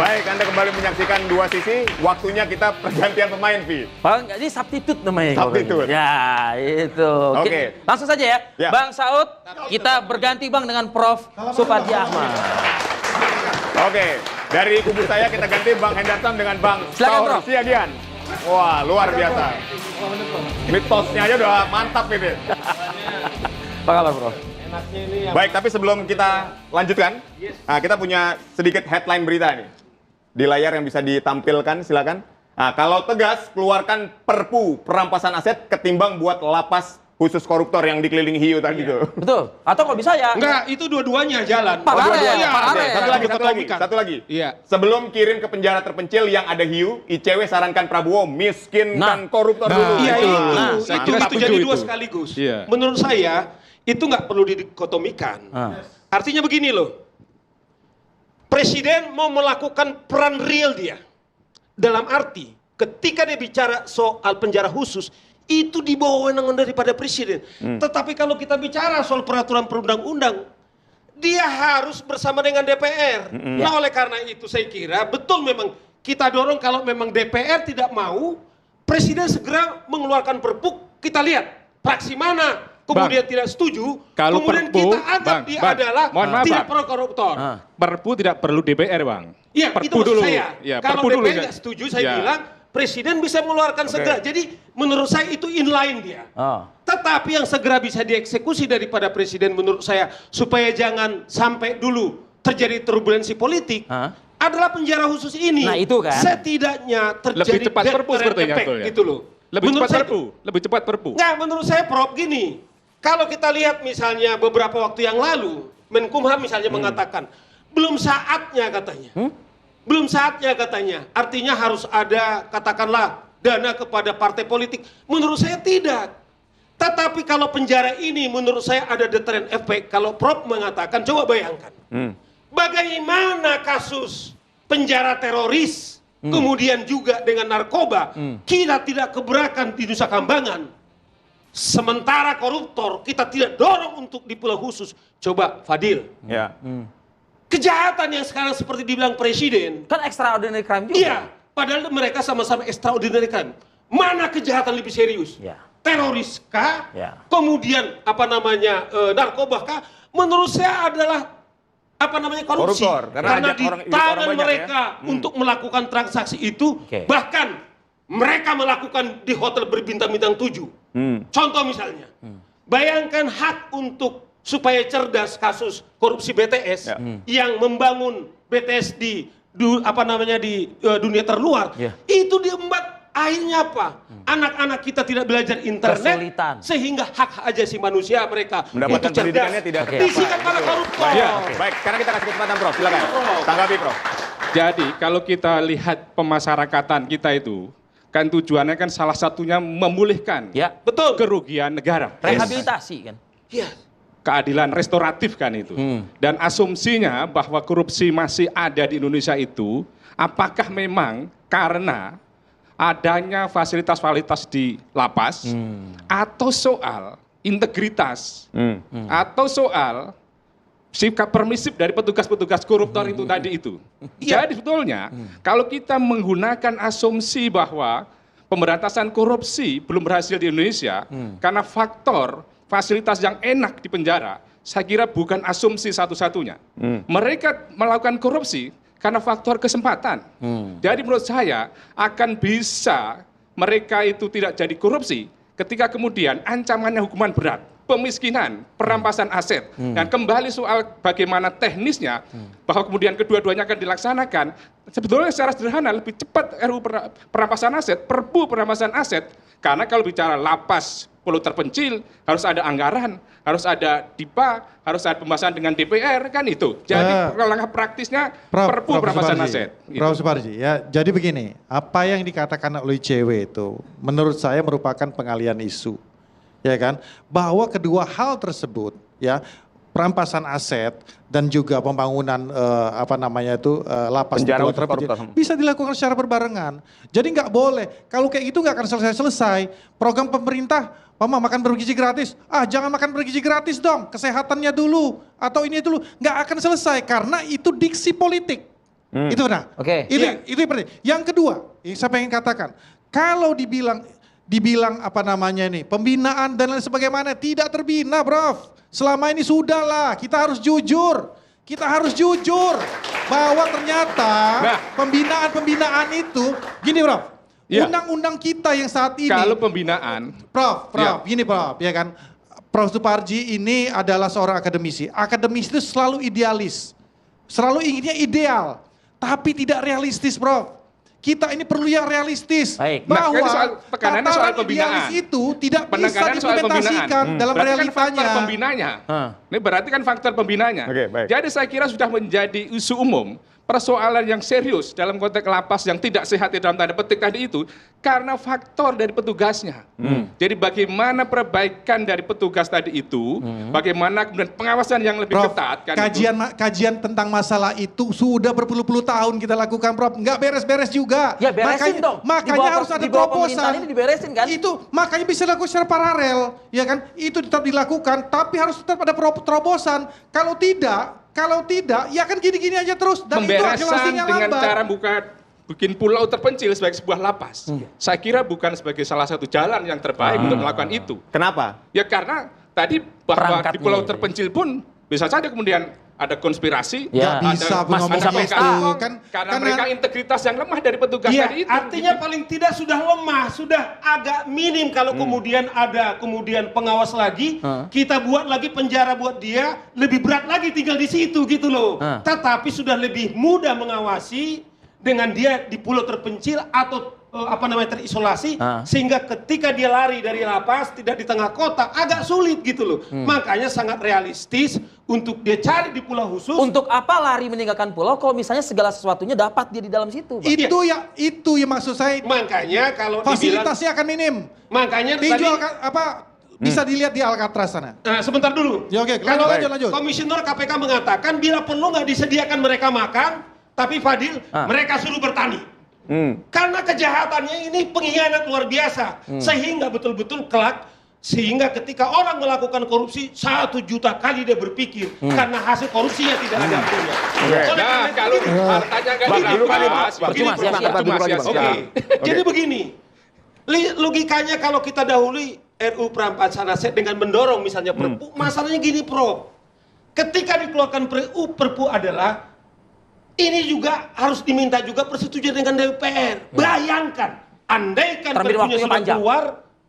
Baik, Anda kembali menyaksikan dua sisi. Waktunya kita pergantian pemain, Vi. Bang, ini substitute namanya. Substitute. Ya, itu. Oke. Langsung saja ya. Ya. Bang Saud, kita berganti Bang dengan Prof. Suparji Ahmad. Oke, dari kubu saya kita ganti Bang Hendarson dengan Bang Silakan, Saur Prof. Siagian. Wah, luar biasa. Mitosnya aja udah mantap ini. Apa kabar, Prof? Baik, tapi sebelum kita lanjutkan, nah, kita punya sedikit headline berita nih. Di layar yang bisa ditampilkan, silakan. Nah, kalau tegas, keluarkan perpu perampasan aset ketimbang buat lapas khusus koruptor yang dikelilingi hiu tadi itu. Betul. Atau kalau bisa ya. Enggak, itu dua-duanya jalan. Pak Are, Dua-duanya. Pak Are. Oke, satu lagi. Iya. Sebelum kirim ke penjara terpencil yang ada hiu, ICW sarankan Prabowo miskinkan koruptor dulu. Iya, itu. Saya itu kira jadi dua sekaligus. Iya. Menurut saya, itu nggak perlu didikotomikan. Artinya begini loh. Presiden mau melakukan peran real dia. Dalam arti, ketika dia bicara soal penjara khusus, itu di bawah wewenang daripada presiden. Tetapi kalau kita bicara soal peraturan perundang-undang, dia harus bersama dengan DPR. Nah, oleh karena itu saya kira betul memang kita dorong kalau memang DPR tidak mau, presiden segera mengeluarkan perpu, kita lihat fraksi mana kemudian tidak setuju, kalau kemudian perpu, kita anggap Bang, dia Bang, adalah mohon maaf, tidak Bang. pro koruptor. Perpu tidak perlu DPR, Bang. Iya, itu Perpu maksud dulu. saya. Ya, Kalau perpu dulu. DPR nggak setuju, saya Ya. bilang presiden bisa mengeluarkan segera. Jadi menurut saya itu inline dia. Tetapi yang segera bisa dieksekusi daripada presiden menurut saya supaya jangan sampai dulu terjadi turbulensi politik adalah penjara khusus ini. Nah, itu kan. Setidaknya terjadi Lebih cepat perpu deterrent sepertinya, effect, betul ya? gitu loh. Lebih Menurut cepat saya perpu. Lebih cepat perpu. Nggak, menurut saya Prof gini, kalau kita lihat misalnya beberapa waktu yang lalu, Menkumham misalnya mengatakan, belum saatnya katanya. Belum saatnya katanya. Artinya harus ada, katakanlah, dana kepada partai politik. Menurut saya tidak. Tetapi kalau penjara ini menurut saya ada deterrent effect. Kalau Prof mengatakan, coba bayangkan. Bagaimana kasus penjara teroris, kemudian juga dengan narkoba, kita tidak keberatan di Nusa Kambangan. Sementara koruptor kita tidak dorong untuk di pulau khusus. Coba Fadil. Ya. Kejahatan yang sekarang seperti dibilang presiden. Kan extraordinary crime juga. Iya. Padahal mereka sama-sama extraordinary crime. Mana kejahatan lebih serius? Ya. Teroris kah? Ya. Kemudian apa namanya narkoba kah? Menurut saya adalah apa namanya korupsi. Koruptor. Karena Karena ajak di orang tangan banyak mereka ya. untuk melakukan transaksi itu, bahkan mereka melakukan di hotel berbintang-bintang 7. Contoh misalnya, bayangkan hak untuk supaya cerdas kasus korupsi BTS yang membangun BTS di dunia terluar, itu diembat akhirnya apa? Anak-anak kita tidak belajar internet, Kesulitan. sehingga hak asasi manusia mereka Mendapatkan itu cerdas. pendidikannya tidak Diisikan para koruptor. Ya, Baik, sekarang kita kasih kesempatan Prof. Silakan. Tanggapi, Prof. Jadi kalau kita lihat pemasyarakatan kita itu, kan tujuannya kan salah satunya memulihkan Ya. Betul. kerugian negara. Rehabilitasi kan. Iya. Keadilan restoratif kan itu. Dan asumsinya bahwa korupsi masih ada di Indonesia itu, apakah memang karena adanya fasilitas-fasilitas di lapas, atau soal integritas, atau soal sikap permisif dari petugas-petugas koruptor itu tadi itu. Jadi sebetulnya kalau kita menggunakan asumsi bahwa pemberantasan korupsi belum berhasil di Indonesia karena faktor fasilitas yang enak di penjara, saya kira bukan asumsi satu-satunya. Mereka melakukan korupsi karena faktor kesempatan. Jadi menurut saya akan bisa mereka itu tidak jadi korupsi ketika kemudian ancamannya hukuman berat. Pemiskinan, perampasan aset, dan kembali soal bagaimana teknisnya, bahwa kemudian kedua-duanya akan dilaksanakan, sebetulnya secara sederhana lebih cepat RUU perampasan aset, perpu perampasan aset, karena kalau bicara lapas pulau terpencil, harus ada anggaran, harus ada DIPA, harus ada pembahasan dengan DPR, kan itu. Jadi langkah praktisnya perpu perampasan aset. Prof. Suparji, ya jadi begini, apa yang dikatakan oleh ICW itu, menurut saya merupakan pengalian isu. Ya kan, bahwa kedua hal tersebut ya, perampasan aset dan juga pembangunan lapas Penjara di pulau khusus terpencil koruptor. bisa dilakukan secara berbarengan. Jadi nggak boleh, kalau kayak gitu nggak akan selesai-selesai. Program pemerintah, Mama makan bergizi gratis, jangan makan bergizi gratis dong, kesehatannya dulu atau ini dulu, nggak akan selesai karena itu diksi politik. Itu benar. Oke. Itu yang penting. Yang kedua, yang saya pengen katakan, kalau dibilang apa namanya ini, pembinaan dan lain sebagaimana, tidak terbina, Prof. Selama ini sudahlah, kita harus jujur. Kita harus jujur bahwa ternyata pembinaan itu, gini Prof, Ya. undang-undang kita yang saat ini, Kalau pembinaan, Prof, Ya. gini Prof, ya kan, Prof Suparji ini adalah seorang akademisi. Akademisi itu selalu idealis, selalu inginnya ideal, tapi tidak realistis, Prof. Kita ini perlu yang realistis. Baik. Nah, Bahwa kan tekanannya soal tataran pembinaan. idealis itu tidak bisa Penekanan soal diimplementasikan dalam berarti kan realitanya. faktor pembinanya. Ini berarti kan faktor pembinanya. Oke, baik. Jadi saya kira sudah menjadi isu umum persoalan yang serius dalam konteks lapas yang tidak sehat dalam tanda petik tadi itu karena faktor dari petugasnya. Jadi bagaimana perbaikan dari petugas tadi itu, bagaimana kemudian pengawasan yang lebih Prof, ketat kan kajian tentang masalah itu sudah berpuluh-puluh tahun kita lakukan, Prof. Nggak beres-beres juga. Ya beresin dong. Makanya harus ada Di bawah terobosan. pemerintahan ini diberesin kan? Itu makanya bisa dilakukan secara paralel, ya kan? Itu tetap dilakukan, tapi harus tetap ada terobosan. Kalau tidak, ya kan gini-gini aja terus. Dan itu pemberesan hasilnya dengan lambat. cara bikin pulau terpencil sebagai sebuah lapas. Saya kira bukan sebagai salah satu jalan yang terbaik untuk melakukan itu. Kenapa? Ya karena tadi bahwa Perangkatnya di pulau itu. terpencil pun bisa saja kemudian ada konspirasi, Ya. Nggak bisa ada ngomong bisa gitu. mekanisme, Kan, karena mereka integritas yang lemah dari petugas Iya, tadi itu. artinya paling tidak sudah lemah, sudah agak minim kalau kemudian ada pengawas lagi, kita buat lagi penjara buat dia, lebih berat lagi tinggal di situ gitu loh. Tetapi sudah lebih mudah mengawasi dengan dia di pulau terpencil atau terisolasi, sehingga ketika dia lari dari lapas tidak di tengah kota agak sulit gitu loh. Makanya sangat realistis untuk dia cari di pulau khusus. Untuk apa lari meninggalkan pulau kalau misalnya segala sesuatunya dapat dia di dalam situ, Pak? Itu yang maksud saya. Makanya kalau dibilang, Fasilitasnya akan minim. makanya tadi, Tinjau bisa dilihat di Alcatraz sana. sebentar dulu. Ya, oke, lanjut. Komisioner KPK mengatakan bila perlu nggak disediakan mereka makan, tapi Fadil mereka suruh bertani. Karena kejahatannya ini pengkhianat luar biasa, sehingga betul-betul kelak, sehingga ketika orang melakukan korupsi 1 juta kali dia berpikir karena hasil korupsinya tidak ada artinya. Oleh Nah, karena kalau itu, hartanya nggak Bang, dulu kali, dilakukan, Bang. begini, Percuma, siap. Oke. Jadi begini, logikanya kalau kita dahului RUU Perampasan Aset dengan mendorong misalnya Perpu, masalahnya gini, Prof. Ketika dikeluarkan Perpu adalah ini juga harus diminta juga persetujuan dengan DPR. Bayangkan, andaikan Terlebih Perpunya waktunya sudah panjang. keluar,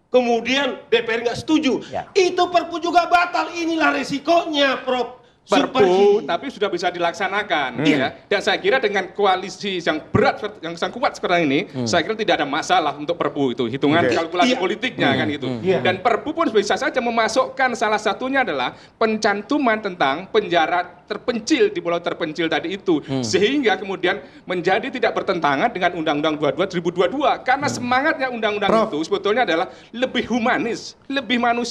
kemudian DPR nggak setuju, Ya. itu Perpu juga batal. Inilah resikonya, Prof. Perpu Suparji. tapi sudah bisa dilaksanakan ya. Dan saya kira dengan koalisi yang berat yang sangat kuat sekarang ini, saya kira tidak ada masalah untuk Perpu itu. Hitungan Oke. kalkulasi Iya. politiknya kan gitu. Iya. Dan Perpu pun bisa saja memasukkan salah satunya adalah pencantuman tentang penjara terpencil di pulau terpencil tadi itu. Sehingga kemudian menjadi tidak bertentangan dengan Undang-Undang 22 2022 karena semangatnya undang-undang Prof. itu sebetulnya adalah lebih humanis, lebih manusia.